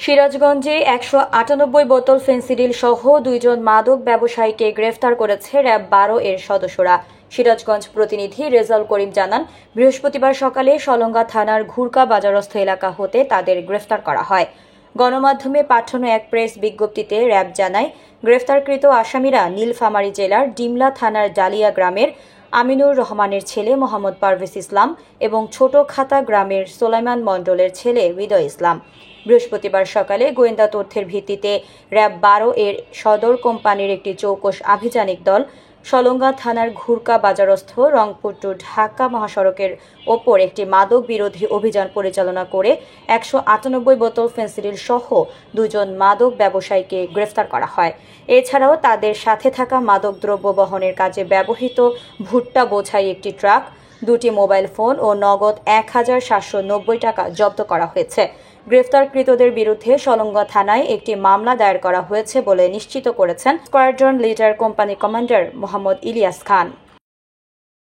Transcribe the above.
সিরাজগঞ্জে ১৯৮ বোতল ফেনসিডিল সহ ২ জন মাদক ব্যবসায়ীকে গ্রেফতার করেছে র্যাব ১২ এর সদস্যরা। সিরাজগঞ্জ প্রতিনিধি রেজাউল করিম জানান, বৃহস্পতিবার সকালে সলঙ্গা থানার ঘুরকা বাজারস্থ এলাকা হতে তাদের গ্রেফতার করা হয়। গণমাধ্যমে পাঠানো এক প্রেস বিজ্ঞপ্তিতে র্যাব জানায়, গ্রেফতারকৃত আসামিরা নীলফামারী জেলার ডিমলা থানার ডালিয়া গ্রামের আমিনুর রহমানের ছেলে মোহাম্মদ পারভেজ ইসলাম এবং ছোট খাতা গ্রামের সোলাইমান মণ্ডলের ছেলে হৃদয় ইসলাম। বৃহস্পতিবার সকালে গোয়েন্দা তথ্যের ভিত্তিতে র্যাব ১২ এর সদর কোম্পানির একটি চৌকস আভিযানিক দল সলঙ্গা থানার ঘুরকা বাজারস্থ রংপুর টু ঢাকা মহাসড়কের ওপর একটি মাদক বিরোধী অভিযান পরিচালনা করে ১৯৮ বোতল ফেনসিডিল সহ ২ জন মাদক ব্যবসায়ীকে গ্রেফতার করা হয়। এছাড়াও তাদের সাথে থাকা মাদকদ্রব্য বহনের কাজে ব্যবহৃত ভুট্টা বোঝাই একটি ট্রাক, ২টি মোবাইল ফোন ও নগদ ১,৭৯০ টাকা জব্দ করা হয়েছে। গ্রেফতারকৃতদের বিরুদ্ধে সলঙ্গা থানায় একটি মামলা দায়ের করা হয়েছে বলে নিশ্চিত করেছেন squadron leader company commander Mohammad Ilyas খান।